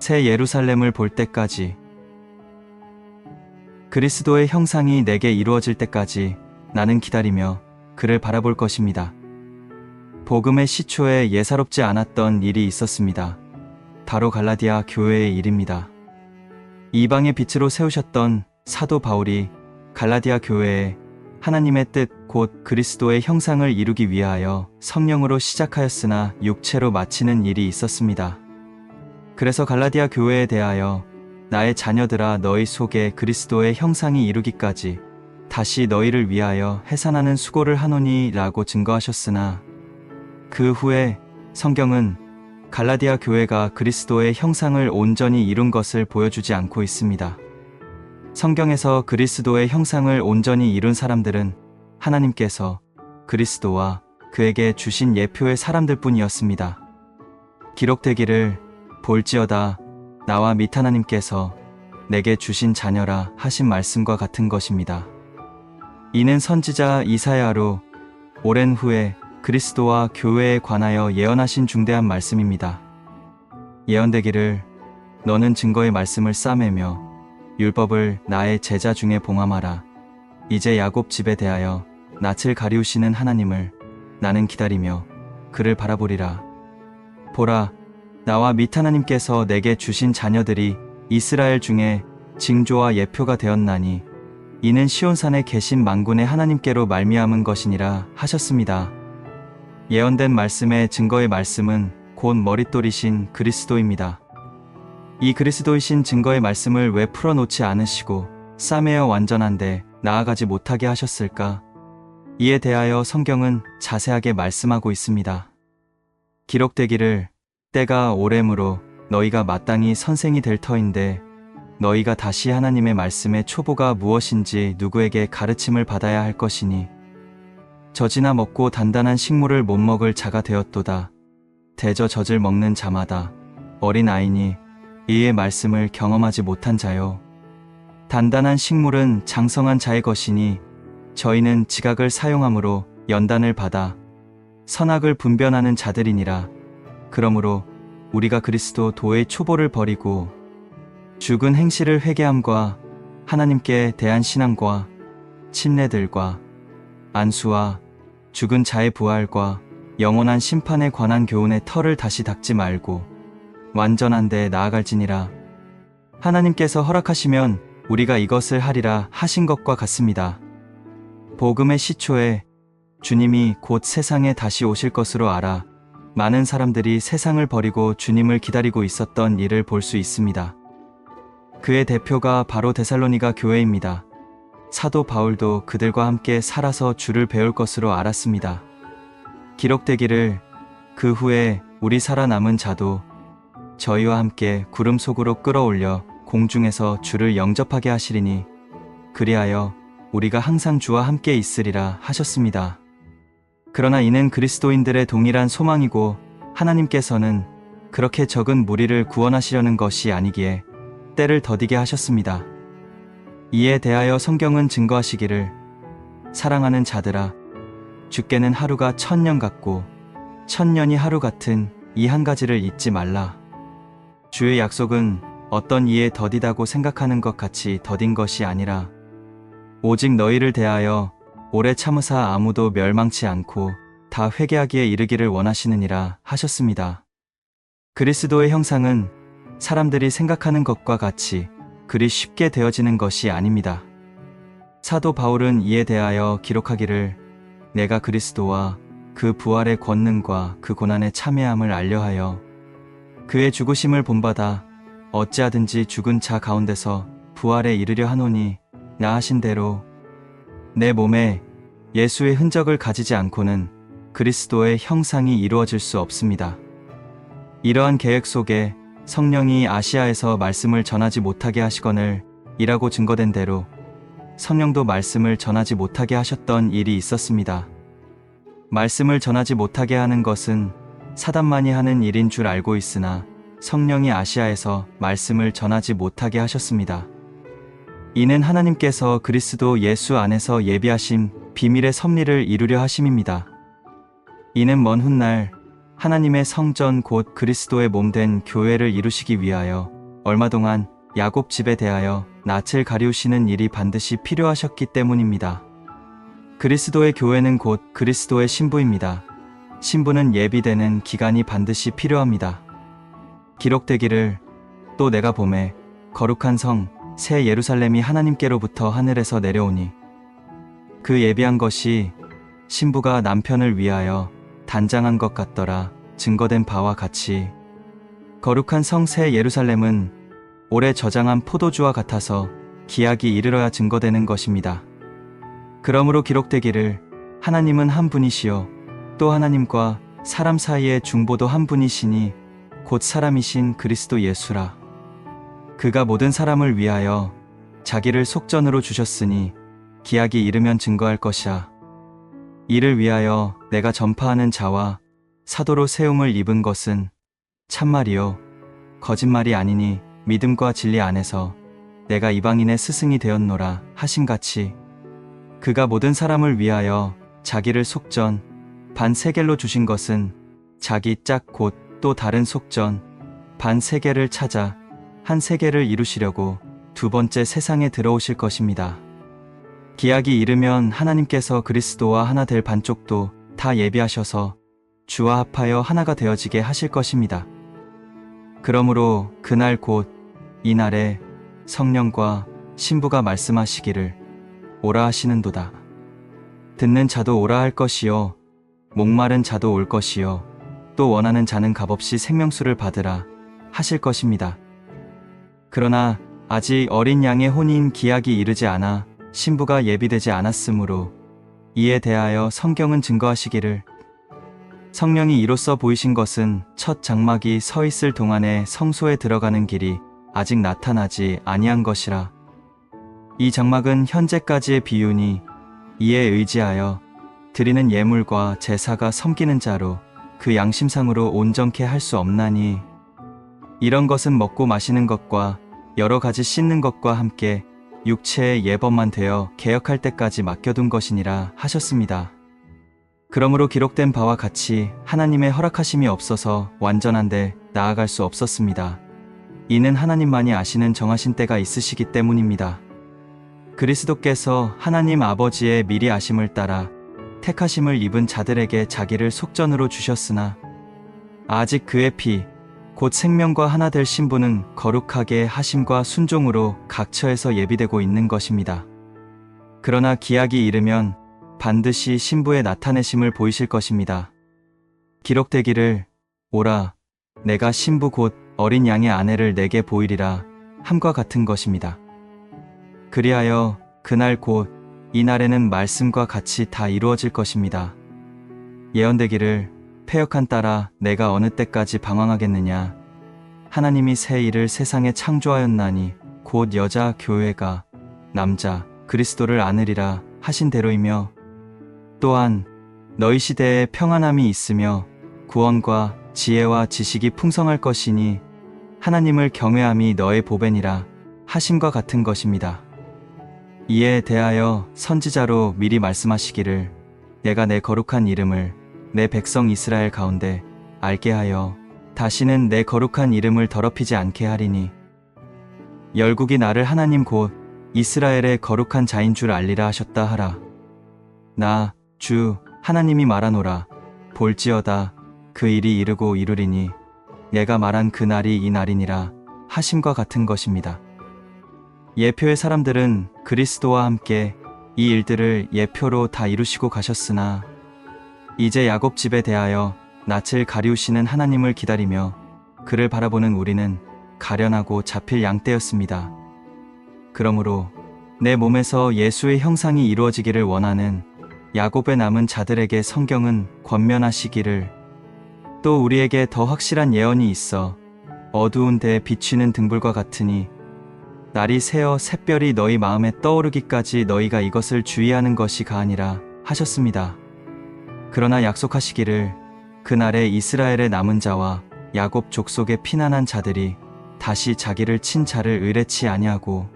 새 예루살렘을 볼 때까지, 그리스도의 형상이 내게 이루어질 때까지 나는 기다리며 그를 바라볼 것입니다. 복음의 시초에 예사롭지 않았던 일이 있었습니다. 바로 갈라디아 교회의 일입니다. 이방의 빛으로 세우셨던 사도 바울이 갈라디아 교회에 하나님의 뜻 곧 그리스도의 형상을 이루기 위하여 성령으로 시작하였으나 육체로 마치는 일이 있었습니다. 그래서 갈라디아 교회에 대하여 나의 자녀들아 너희 속에 그리스도의 형상이 이루기까지 다시 너희를 위하여 해산하는 수고를 하노니 라고 증거하셨으나 그 후에 성경은 갈라디아 교회가 그리스도의 형상을 온전히 이룬 것을 보여주지 않고 있습니다. 성경에서 그리스도의 형상을 온전히 이룬 사람들은 하나님께서 그리스도와 그에게 주신 예표의 사람들 뿐이었습니다. 기록되기를 볼지어다 나와 및 하나님께서 내게 주신 자녀라 하신 말씀과 같은 것입니다. 이는 선지자 이사야로 오랜 후에 그리스도와 교회에 관하여 예언하신 중대한 말씀입니다. 예언되기를 너는 증거의 말씀을 싸매며 율법을 나의 제자 중에 봉함하라. 이제 야곱 집에 대하여 낯을 가리우시는 하나님을 나는 기다리며 그를 바라보리라. 보라, 나와 및 하나님께서 내게 주신 자녀들이 이스라엘 중에 징조와 예표가 되었나니 이는 시온산에 계신 만군의 하나님께로 말미암은 것이니라 하셨습니다. 예언된 말씀의 증거의 말씀은 곧 머릿돌이신 그리스도입니다. 이 그리스도이신 증거의 말씀을 왜 풀어놓지 않으시고 싸매어 완전한데 나아가지 못하게 하셨을까? 이에 대하여 성경은 자세하게 말씀하고 있습니다. 기록되기를 때가 오래므로 너희가 마땅히 선생이 될 터인데 너희가 다시 하나님의 말씀의 초보가 무엇인지 누구에게 가르침을 받아야 할 것이니 젖이나 먹고 단단한 식물을 못 먹을 자가 되었도다. 대저 젖을 먹는 자마다 어린 아이니 이의 말씀을 경험하지 못한 자요. 단단한 식물은 장성한 자의 것이니 저희는 지각을 사용함으로 연단을 받아 선악을 분별하는 자들이니라. 그러므로 우리가 그리스도 도의 초보를 버리고 죽은 행실을 회개함과 하나님께 대한 신앙과 침례들과 안수와 죽은 자의 부활과 영원한 심판에 관한 교훈의 털을 다시 닦지 말고 완전한 데 나아갈지니라. 하나님께서 허락하시면 우리가 이것을 하리라 하신 것과 같습니다. 복음의 시초에 주님이 곧 세상에 다시 오실 것으로 알아 많은 사람들이 세상을 버리고 주님을 기다리고 있었던 일을 볼 수 있습니다. 그의 대표가 바로 데살로니가 교회입니다. 사도 바울도 그들과 함께 살아서 주를 배울 것으로 알았습니다. 기록되기를 그 후에 우리 살아남은 자도 저희와 함께 구름 속으로 끌어올려 공중에서 주를 영접하게 하시리니 그리하여 우리가 항상 주와 함께 있으리라 하셨습니다. 그러나 이는 그리스도인들의 동일한 소망이고 하나님께서는 그렇게 적은 무리를 구원하시려는 것이 아니기에 때를 더디게 하셨습니다. 이에 대하여 성경은 증거하시기를 사랑하는 자들아 주께는 하루가 1000년 같고 1000년이 하루 같은 이 한 가지를 잊지 말라. 주의 약속은 어떤 이에 더디다고 생각하는 것 같이 더딘 것이 아니라 오직 너희를 대하여 오래 참으사 아무도 멸망치 않고 다 회개하기에 이르기를 원하시느니라 하셨습니다. 그리스도의 형상은 사람들이 생각하는 것과 같이 그리 쉽게 되어지는 것이 아닙니다. 사도 바울은 이에 대하여 기록하기를 내가 그리스도와 그 부활의 권능과 그 고난의 참여함을 알려하여 그의 죽으심을 본받아 어찌하든지 죽은 자 가운데서 부활에 이르려 하노니 나 하신 대로 내 몸에 예수의 흔적을 가지지 않고는 그리스도의 형상이 이루어질 수 없습니다. 이러한 계획 속에 성령이 아시아에서 말씀을 전하지 못하게 하시거늘 이라고 증거된 대로 성령도 말씀을 전하지 못하게 하셨던 일이 있었습니다. 말씀을 전하지 못하게 하는 것은 사단만이 하는 일인 줄 알고 있으나 성령이 아시아에서 말씀을 전하지 못하게 하셨습니다. 이는 하나님께서 그리스도 예수 안에서 예비하신 비밀의 섭리를 이루려 하심입니다. 이는 먼 훗날 하나님의 성전 곧 그리스도의 몸 된 교회를 이루시기 위하여 얼마 동안 야곱 집에 대하여 낯을 가리우시는 일이 반드시 필요하셨기 때문입니다. 그리스도의 교회는 곧 그리스도의 신부입니다. 신부는 예비되는 기간이 반드시 필요합니다. 기록되기를 또 내가 보매 거룩한 성 새 예루살렘이 하나님께로부터 하늘에서 내려오니 그 예비한 것이 신부가 남편을 위하여 단장한 것 같더라. 증거된 바와 같이 거룩한 성 새 예루살렘은 오래 저장한 포도주와 같아서 기약이 이르러야 증거되는 것입니다. 그러므로 기록되기를 하나님은 한 분이시요 또 하나님과 사람 사이의 중보도 한 분이시니 곧 사람이신 그리스도 예수라. 그가 모든 사람을 위하여 자기를 속전으로 주셨으니 기약이 이르면 증거할 것이야. 이를 위하여 내가 전파하는 자와 사도로 세움을 입은 것은 참말이요 거짓말이 아니니 믿음과 진리 안에서 내가 이방인의 스승이 되었노라 하신같이 그가 모든 사람을 위하여 자기를 속전 반 세겔로 주신 것은 자기 짝 곧 또 다른 속전 반 세겔을 찾아 한 세겔을 이루시려고 두 번째 세상에 들어오실 것입니다. 기약이 이르면 하나님께서 그리스도와 하나 될 반쪽도 다 예비하셔서 주와 합하여 하나가 되어지게 하실 것입니다. 그러므로 그날 곧 이날에 성령과 신부가 말씀하시기를 오라 하시는도다. 듣는 자도 오라 할 것이요 목마른 자도 올 것이요 또 원하는 자는 값없이 생명수를 받으라 하실 것입니다. 그러나 아직 어린 양의 혼인 기약이 이르지 않아 신부가 예비되지 않았으므로 이에 대하여 성경은 증거하시기를 성령이 이로써 보이신 것은 첫 장막이 서 있을 동안에 성소에 들어가는 길이 아직 나타나지 아니한 것이라. 이 장막은 현재까지의 비유니 이에 의지하여 드리는 예물과 제사가 섬기는 자로 그 양심상으로 온전케 할 수 없나니 이런 것은 먹고 마시는 것과 여러 가지 씻는 것과 함께 육체의 예법만 되어 개혁할 때까지 맡겨둔 것이니라 하셨습니다. 그러므로 기록된 바와 같이 하나님의 허락하심이 없어서 완전한데 나아갈 수 없었습니다. 이는 하나님만이 아시는 정하신 때가 있으시기 때문입니다. 그리스도께서 하나님 아버지의 미리 아심을 따라 택하심을 입은 자들에게 자기를 속전으로 주셨으나 아직 그의 피 곧 생명과 하나 될 신부는 거룩하게 하심과 순종으로 각처에서 예비되고 있는 것입니다. 그러나 기약이 이르면 반드시 신부의 나타내심을 보이실 것입니다. 기록되기를 오라 내가 신부 곧 어린 양의 아내를 내게 보이리라 함과 같은 것입니다. 그리하여 그날 곧 이날에는 말씀과 같이 다 이루어질 것입니다. 예언되기를 패역한 딸아 내가 어느 때까지 방황하겠느냐. 하나님이 새 일을 세상에 창조하였나니 곧 여자 교회가 남자 그리스도를 안으리라 하신 대로이며 또한 너희 시대에 평안함이 있으며 구원과 지혜와 지식이 풍성할 것이니 하나님을 경외함이 너의 보배니라 하심과 같은 것입니다. 이에 대하여 선지자로 미리 말씀하시기를 내가 내 거룩한 이름을 내 백성 이스라엘 가운데 알게 하여 다시는 내 거룩한 이름을 더럽히지 않게 하리니 열국이 나를 하나님 곧 이스라엘의 거룩한 자인 줄 알리라 하셨다 하라. 나 주 하나님이 말하노라. 볼지어다 그 일이 이르고 이루리니 내가 말한 그 날이 이 날이니라 하심과 같은 것입니다. 예표의 사람들은 그리스도와 함께 이 일들을 예표로 다 이루시고 가셨으나 이제 야곱 집에 대하여 낯을 가리우시는 하나님을 기다리며 그를 바라보는 우리는 가련하고 잡힐 양떼였습니다. 그러므로 내 몸에서 예수의 형상이 이루어지기를 원하는 야곱의 남은 자들에게 성경은 권면하시기를 또 우리에게 더 확실한 예언이 있어 어두운 데에 비추는 등불과 같으니 날이 새어 샛별이 너희 마음에 떠오르기까지 너희가 이것을 주의하는 것이 가하니라 하셨습니다. 그러나 약속하시기를 그날에 이스라엘의 남은 자와 야곱 족속의 피난한 자들이 다시 자기를 친 자를 의뢰치 아니하고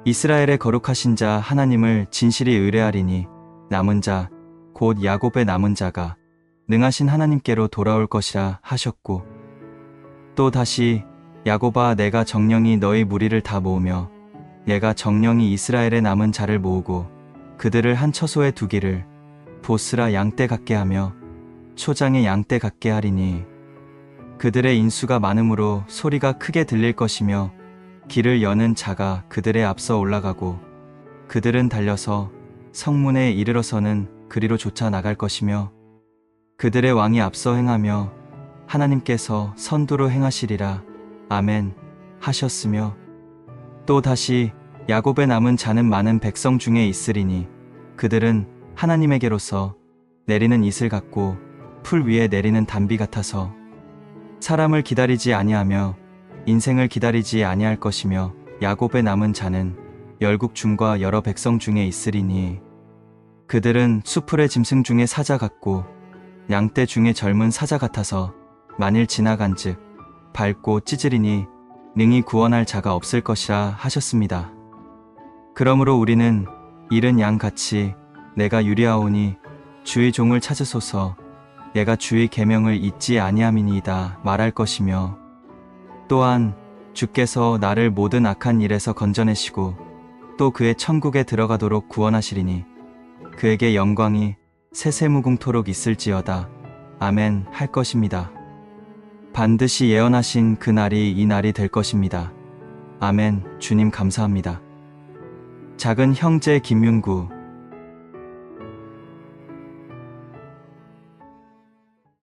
이스라엘의 거룩하신 자 하나님을 진실이 의뢰하리니 남은 자 곧 야곱의 남은 자가 능하신 하나님께로 돌아올 것이라 하셨고 또 다시 야곱아, 내가 정령이 너희 무리를 다 모으며 내가 정령이 이스라엘의 남은 자를 모으고 그들을 한 처소에 두기를 보스라 양떼 같게 하며 초장의 양떼 같게 하리니 그들의 인수가 많으므로 소리가 크게 들릴 것이며 길을 여는 자가 그들의 앞서 올라가고 그들은 달려서 성문에 이르러서는 그리로 쫓아 나갈 것이며 그들의 왕이 앞서 행하며 하나님께서 선두로 행하시리라. 아멘 하셨으며 또 다시 야곱의 남은 자는 많은 백성 중에 있으리니 그들은 하나님에게로서 내리는 이슬 같고 풀 위에 내리는 단비 같아서 사람을 기다리지 아니하며 인생을 기다리지 아니할 것이며 야곱의 남은 자는 열국 중과 여러 백성 중에 있으리니 그들은 수풀의 짐승 중에 사자 같고 양떼 중에 젊은 사자 같아서 만일 지나간즉 밟고 찢으리니 능히 구원할 자가 없을 것이라 하셨습니다. 그러므로 우리는 잃은 양같이 내가 유리하오니 주의 종을 찾으소서. 내가 주의 계명을 잊지 아니함이니이다 말할 것이며 또한 주께서 나를 모든 악한 일에서 건져내시고 또 그의 천국에 들어가도록 구원하시리니 그에게 영광이 세세무궁토록 있을지어다. 아멘 할 것입니다. 반드시 예언하신 그 날이 이 날이 될 것입니다. 아멘. 주님 감사합니다. 작은 형제 김윤구